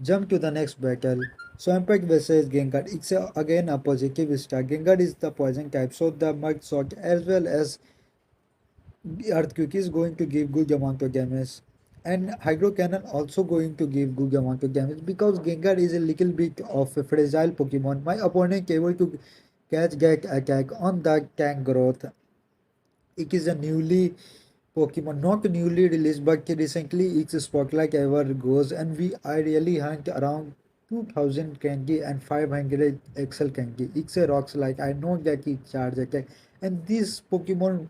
Jump to the next battle. Swampert versus Gengar. It's again a positive start. Gengar is the poison type, so the Mud Shot as well as Earthquake is going to give good amount of damage. And Hydro Cannon also going to give good amount of damage because Gengar is a little bit of a fragile Pokemon. My opponent able to catch Gek attack on the tank growth. It is a newly Pokemon, not newly released, but recently its spotlight ever goes, and I really hunt around 2000 Kangi and 500 XL Kangi. It's a rocks like I know that it charge attack, and this Pokemon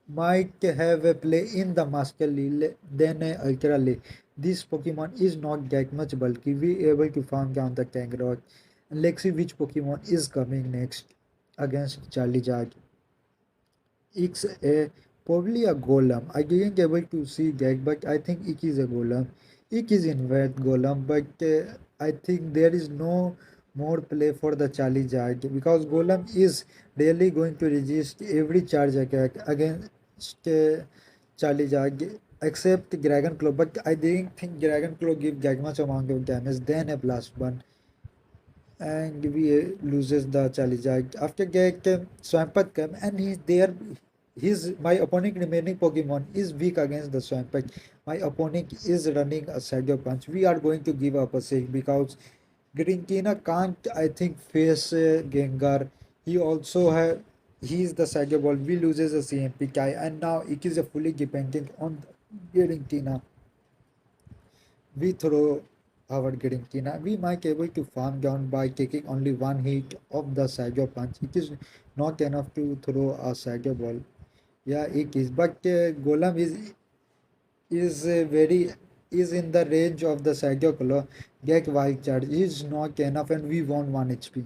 might have a play in the Master League than a Ultra League. This Pokemon is not that much bulky. We able to farm down the Tangrowth. And let's see which Pokemon is coming next against Charlie Jard. It's a probably a golem. I didn't able to see that, but I think it is a golem. It is invert golem, but I think there is no more play for the Charlie Jard because golem is really going to resist every charge attack against Charlie Jard except Dragon Claw. But I didn't think Dragon Claw give that much amount of damage than a Blast one, and we loses the challenge. After that, Swampert come and he's there. His my opponent remaining Pokemon is weak against the Swampert. My opponent is running a Shadow Punch. We are going to give up a save because Grinkina can't, I think, face Gengar. He also have he is the Shadow Ball. We loses a CMP Kai, and now it is a fully dependent on Grinkina. We throw our Garinkina. We might able to farm down by taking only one hit of the Saga punch. It is not enough to throw a Saga ball. Yeah, it is. But Golem is very is in the range of the Saga color. Get wild charge is not enough, and we want 1 HP.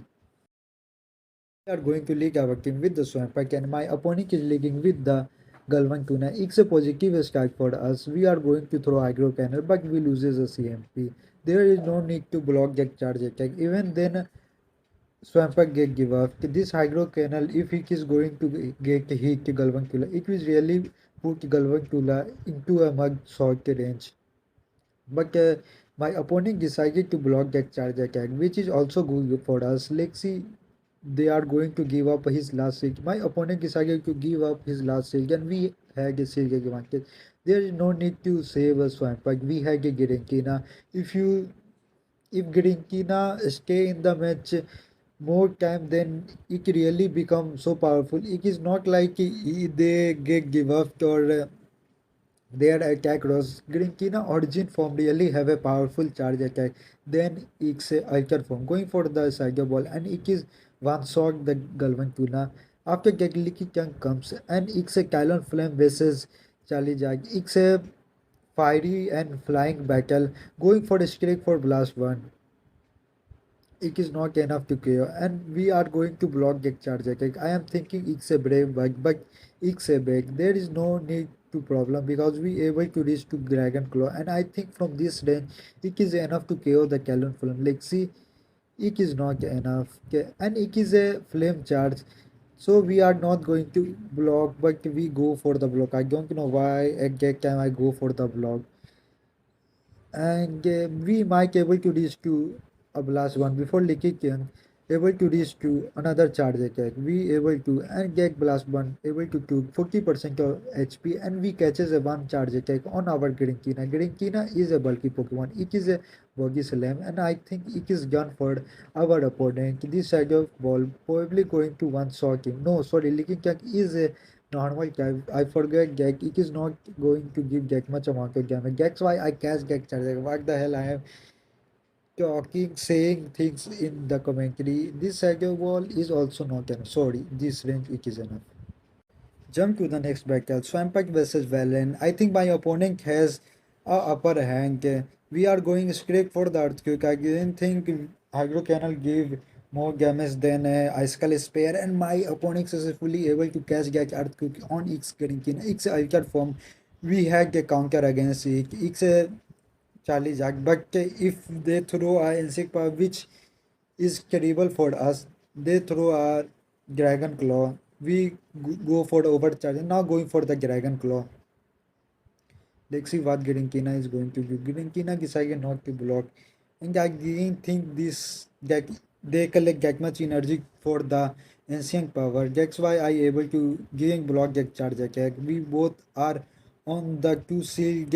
We are going to league our team with the Swampert and my opponent is leaguing with the Galvantula. It's a positive start for us. We are going to throw aggro cannon but we loses a CMP. There is no need to block that charge attack. Even then Swampert get give up. This hydro canal if it is going to get hit Galvantula, it will really put Galvantula into a mud short range. But my opponent decided to block that charge attack, which is also good for us. Let's see, they are going to give up his last siege. My opponent decided to give up his last siege, and we had a siege advantage. There is no need to save a swamp, but we had a Girinkina. If Girinkina stay in the match more time, then it really becomes so powerful. It is not like they get give up or their attack was Grinkina origin form really have a powerful charge attack. Then it's a alter form going for the Saiga ball and it is one shot the Galvantula. After that Licky Chunk comes and it's a Talon Flame versus Charlie Jack. It's a fiery and flying battle going for a streak for blast one. It is not enough to KO and we are going to block that charge attack. I am thinking it's a brave bug but it's a bug. There is no need to problem because we able to reach to Dragon Claw and I think from this range it is enough to KO the Calon Flame. Let's see, it is not enough. Okay. And it is a flame charge. So we are not going to block but we go for the block. I don't know why at that time I go for the block and we might able to reach to a blast one before leaking can able to reach to another charge attack we able to and get blast one able to took 40% of HP and we catches a one charge attack on our Grinkina. Grinkina is a bulky Pokemon. It is a boggy slam and I think it is done for our opponent. This side of ball probably going to one shot him. No, sorry, Licking Tank is a normal type. I forget Gek. It is not going to give that much amount of damage. That's why I catch Gek charge. What the hell I am talking, saying things in the commentary. This Shadow Wall is also not enough. Sorry, this range it is enough. Jump to the next battle. Swampert versus Valen. I think my opponent has a upper hand. We are going straight for the earthquake. I didn't think Hydro Canal gave more damage than Icicle Spear, and my opponent successfully able to catch that earthquake on X Grinkin. X Ultra form. We had the counter against it. It's a Charlie Jack, but if they throw a insect power, which is terrible for us, they throw a Dragon Claw. We go for the overcharge. Now going for the Dragon Claw. Let's see what Girinkina is going to do. Girinkina decided not to block. And I didn't think this that they collect that much energy for the ancient power. That's why I able to giving block that charge attack. We both are on the two shield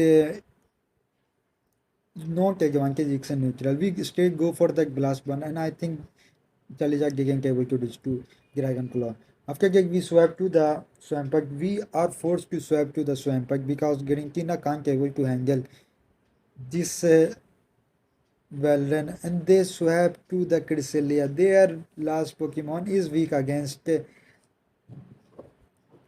not advantage X and neutral. We straight go for the blast one and I think Chalijak didn't able to reach to Dragon Claw. After that we swap to the Swampert. We are forced to swap to the Swampert because Garantina can't able to handle this Valren and they swap to the Cresselia. Their last Pokemon is weak against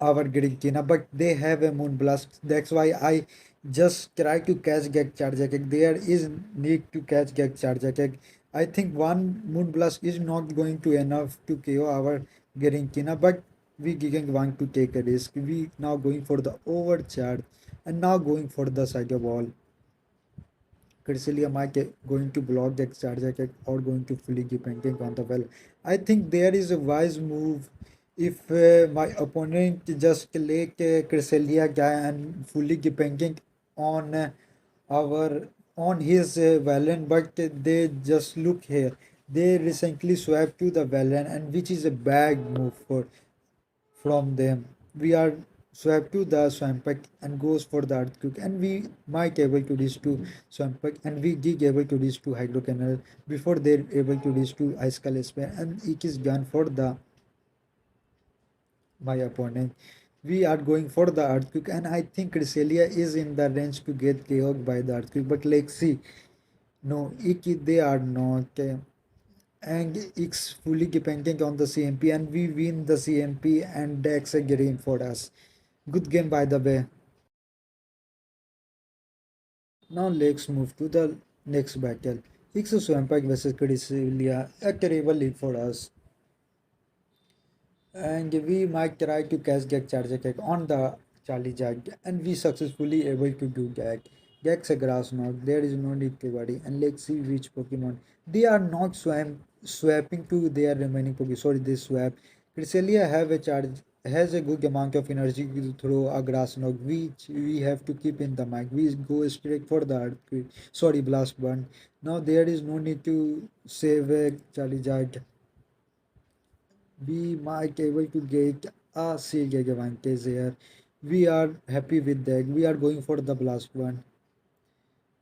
our Giratina, but they have a Moonblast. That's why I just try to catch Gek Charge Attack. There is need to catch Gek Charge Attack. I think one Moonblast is not going to enough to KO our Giratina, but we didn't want to take a risk. We now going for the overcharge and now going for the Cyber Ball. Cresselia might going to block that charge attack or going to fully depending on the well. I think there is a wise move if my opponent just let Cresselia guy and fully depending on our on his Valen, but they just look here. They recently swapped to the Valen and which is a bad move for from them. We are swapped to the Swampert and goes for the earthquake and we might able to reach to Swampert and we did able to reach to Hydro Canal before they're able to reach to Ice Sphere and it is gone for the my opponent. We are going for the earthquake and I think Cresselia is in the range to get KO'd by the earthquake but let's see. No, they are not. And it's fully dependent on the CMP and we win the CMP and that's a game for us. Good game by the way. Now let's move to the next battle. Ixu Swampert versus Cresselia, a terrible league for us. And we might try to catch Gek Charge Attack on the Charlie Jack and we successfully able to do that. Gek's a grass knock, there is no need to worry and let's see which Pokemon. They are not swapping to their remaining Pokemon, sorry they swap. Cresselia have a charge has a good amount of energy to throw a grass knock which we have to keep in the mind. We go straight for the earthquake, sorry blast burn. Now there is no need to save a Charlie Jack, we might able to get a siege advantage here. We are happy with that. We are going for the blast one.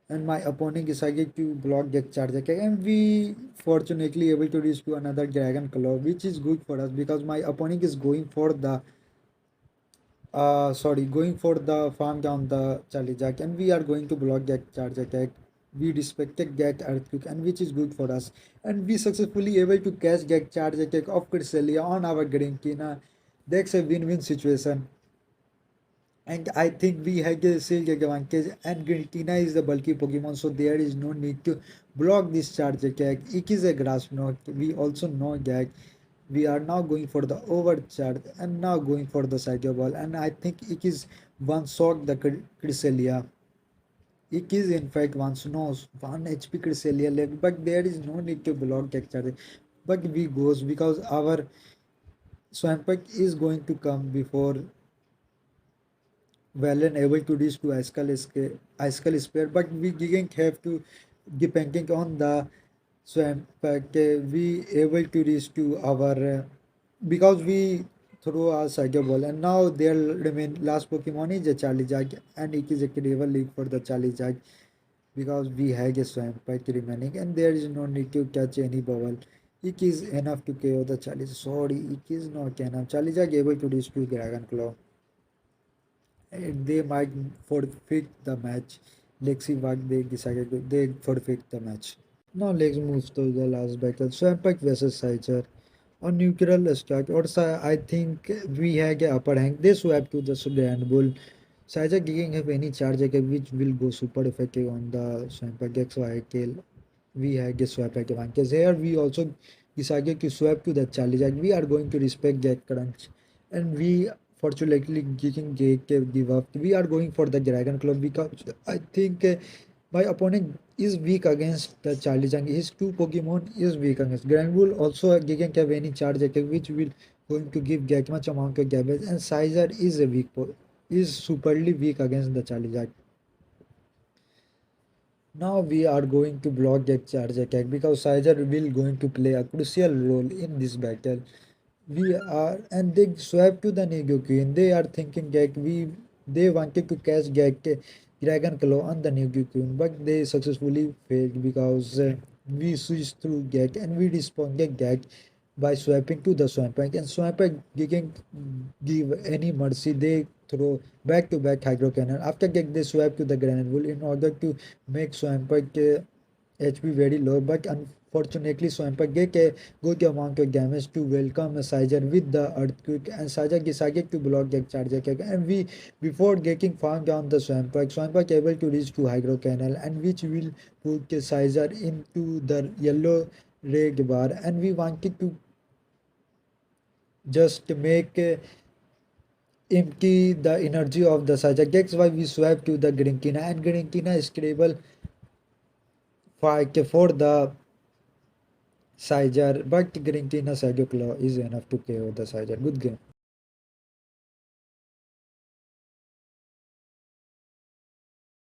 And my opponent decided to block that charge attack. And we fortunately able to reach to another dragon claw, which is good for us because my opponent is going for the going for the farm down the Charlie Jack and we are going to block that charge attack. We respected that earthquake and which is good for us. And we successfully able to catch that charge attack of Cresselia on our Garinkina. That's a win-win situation. And I think we had a sales advantage and Giratina is the bulky Pokemon so there is no need to block this charge attack. It is a grass knot. We also know that we are now going for the overcharge and now going for the Psycho Ball and I think it is one shot the Cresselia. It is in fact one knows 1 HP Cresselia left but there is no need to block that charge. But we goes because our Swampert is going to come before well and able to reach to Icicle Sphere, but we didn't have to depending on the swamp. But we able to reach to our because we throw our Psycho Ball and now there remain last Pokemon is a Charlie Jack and it is a rival league for the Charlie Jack because we have a swamp pack remaining and there is no need to catch any bubble. It is enough to KO the Charlie. Sorry, it is not enough. Charlie Jack able to reach to Dragon Claw. And they might forfeit the match. Let's see what they decided to. They forfeit the match. Now let's move to the last battle. Swampert versus Sizer. On neutral start, or I think we had a upper hand. They swap to the Grand Bull. Sizer didn't have any charge attack which will go super effective on the Swampert. So I kill. We had a swap advantage. Here we also decided to swap to the Charlie Jack. We are going to respect that crunch. And we fortunately didn't give up. We are going for the Dragon Club because I think my opponent is weak against the Charlie Chang. His two Pokemon is weak against. Granbull also didn't have any charge attack which will going to give that much amount of damage and Sizer is is superly weak against the Charlie Jack. Now we are going to block that charge attack because Sizer will going to play a crucial role in this battle. We are and they swap to the Negu Queen. They are thinking that they wanted to catch Dragon Claw on the Negu Queen, but they successfully failed because we switched through Gek and we responded Gek by swapping to the Swampert, and Swampert didn't give any mercy. They throw back to back hydro cannon. After Gek they swap to the Granite Wool in order to make Swampert HP very low, but unfortunately Swampert get a good amount of damage to welcome Sizer with the earthquake, and Sizer decided to block that charge attack, and we before getting found down the Swampert able to reach to Hydro Canal, and which will put Sizer into the yellow red bar, and we wanted to just make empty the energy of the Sizer. That's why we swap to the Grinkina, and Grinkina is stable fight for the Sizer, but Grintina Sadio Claw is enough to KO the Sizer. Good game.